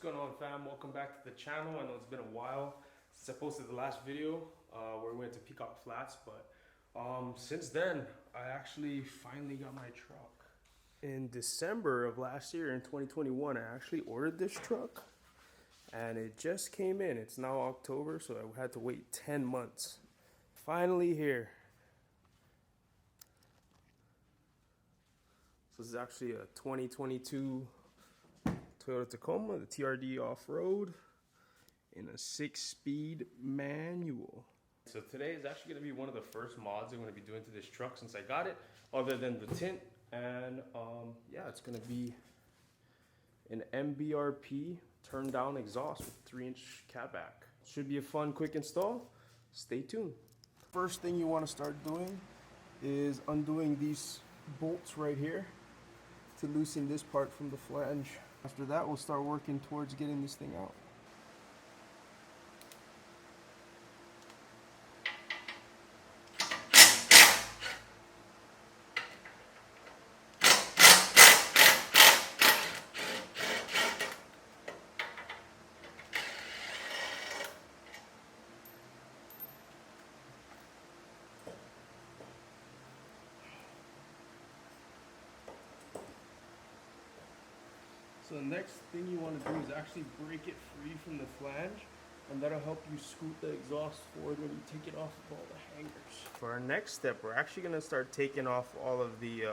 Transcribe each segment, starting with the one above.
going on, fam? Welcome back to the channel. I know it's been a while since I posted the last video where we went to Peacock Flats, but since then I actually finally got my truck. In December of last year, in 2021, I actually ordered this truck and it just came in. It's now October, so I had to wait 10 months. Finally here. So this is actually a 2022 Toyota Tacoma, the TRD off-road in a 6-speed manual. So today is actually going to be one of the first mods I'm going to be doing to this truck since I got it, other than the tint. And yeah, it's going to be an MBRP turn down exhaust with 3-inch catback. Should be a fun, quick install. Stay tuned. First thing you want to start doing is undoing these bolts right here to loosen this part from the flange. After that, we'll start working towards getting this thing out. So the next thing you want to do is actually break it free from the flange, and that'll help you scoot the exhaust forward when you take it off of all the hangers. For our next step, we're actually going to start taking off all of the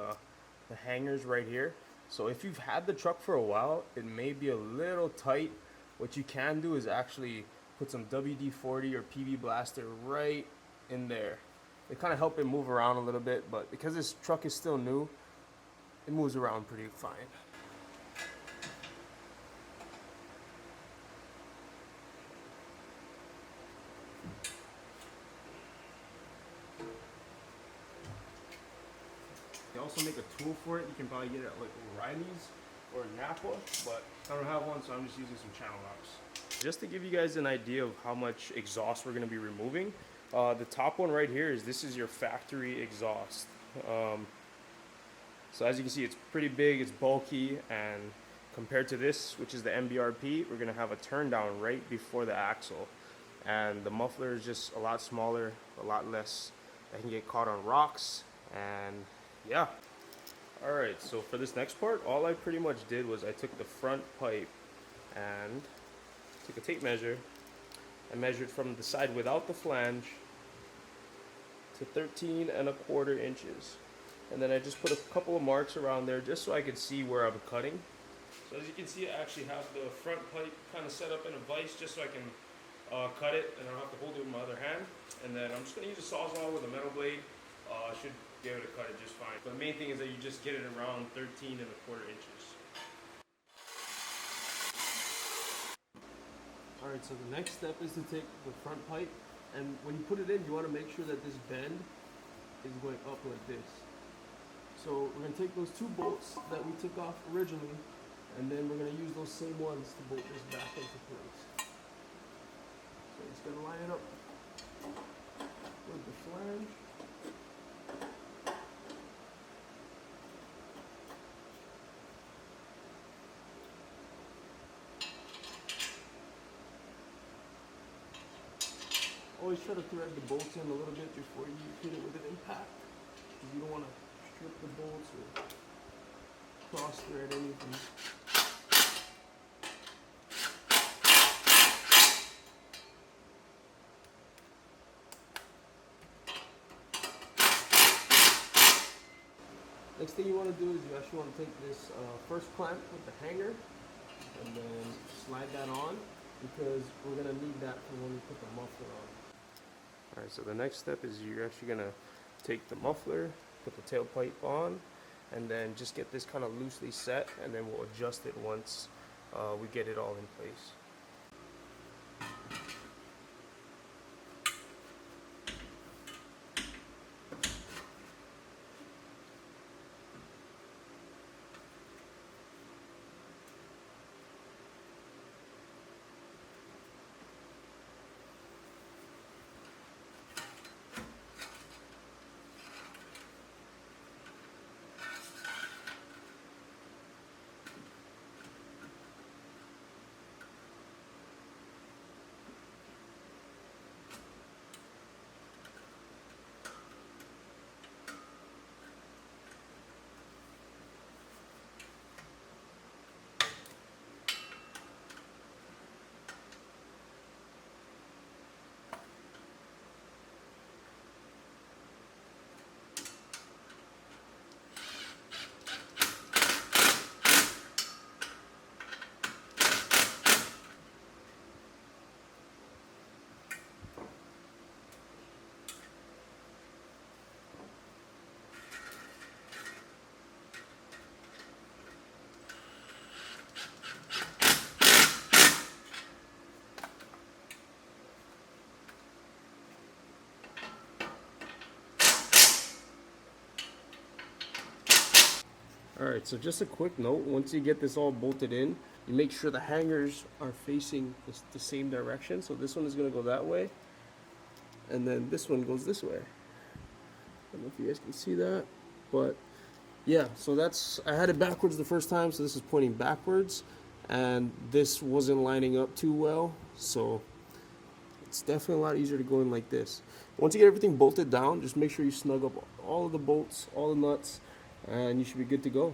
hangers right here. So if you've had the truck for a while, it may be a little tight. What you can do is actually put some WD-40 or PB Blaster right in there. They kind of help it move around a little bit, but because this truck is still new, it moves around pretty fine. They also make a tool for it. You can probably get it at like O'Reilly's or Napa, but I don't have one, so I'm just using some channel locks. Just to give you guys an idea of how much exhaust we're going to be removing, the top one right here this is your factory exhaust. So as you can see, it's pretty big, it's bulky, and compared to this, which is the MBRP, we're going to have a turn down right before the axle, and the muffler is just a lot smaller, a lot less that can get caught on rocks. And yeah. Alright, so for this next part, all I pretty much did was I took the front pipe and took a tape measure and measured from the side without the flange to 13¼ inches. And then I just put a couple of marks around there just so I could see where I'm cutting. So as you can see, I actually have the front pipe kind of set up in a vise just so I can cut it, and I don't have to hold it with my other hand. And then I'm just going to use a sawzall with a metal blade. I should be able to cut it just fine. But the main thing is that you just get it around 13¼ inches. Alright, so the next step is to take the front pipe, and when you put it in, you want to make sure that this bend is going up like this. So we're going to take those 2 bolts that we took off originally, and then we're going to use those same ones to bolt this back into place. So it's going to line it up with the flange. Always try to thread the bolts in a little bit before you hit it with an impact, because you don't want to strip the bolts or cross thread anything. Next thing you want to do is you actually want to take this first clamp with the hanger and then slide that on, because we're going to need that for when we put the muffler on. Alright, so the next step is you're actually going to take the muffler, put the tailpipe on, and then just get this kind of loosely set, and then we'll adjust it once we get it all in place. Alright, so just a quick note, once you get this all bolted in, you make sure the hangers are facing the same direction. So this one is going to go that way, and then this one goes this way. I don't know if you guys can see that, but yeah, so I had it backwards the first time, so this is pointing backwards, and this wasn't lining up too well, so it's definitely a lot easier to go in like this. Once you get everything bolted down, just make sure you snug up all of the bolts, all the nuts, and you should be good to go.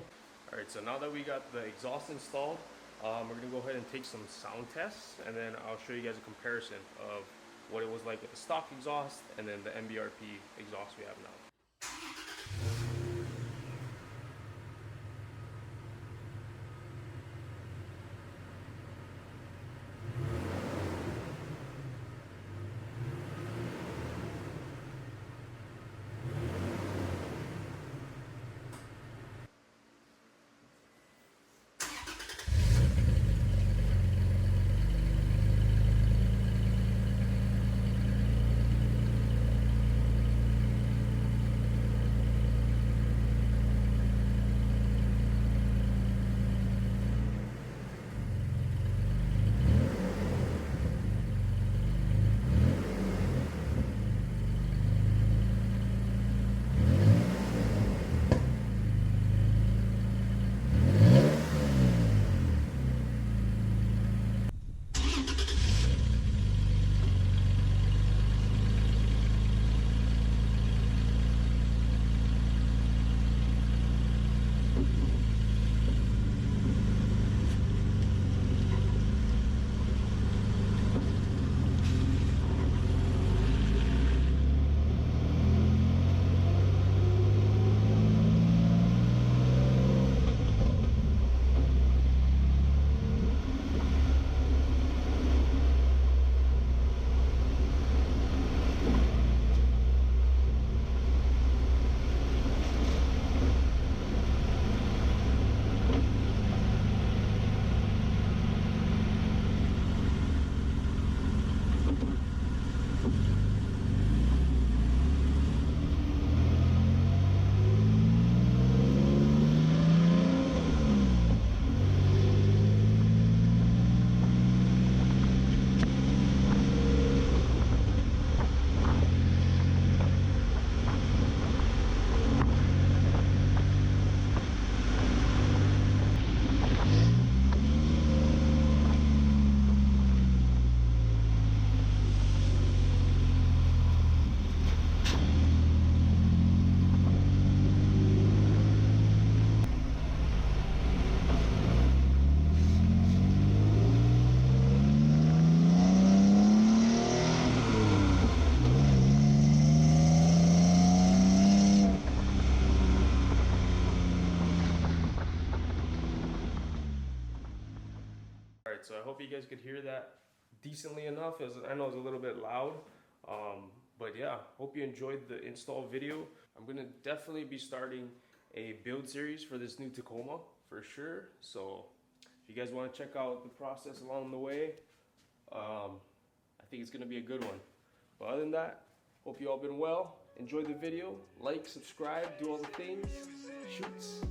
Alright, so now that we got the exhaust installed, we're going to go ahead and take some sound tests, and then I'll show you guys a comparison of what it was like with the stock exhaust and then the MBRP exhaust we have now. Alright, so I hope you guys could hear that decently enough. I know it's a little bit loud, but yeah, hope you enjoyed the install video. I'm going to definitely be starting a build series for this new Tacoma for sure. So if you guys want to check out the process along the way, I think it's going to be a good one. But other than that, hope you all been well. Enjoy the video, like, subscribe, do all the things. Shoots.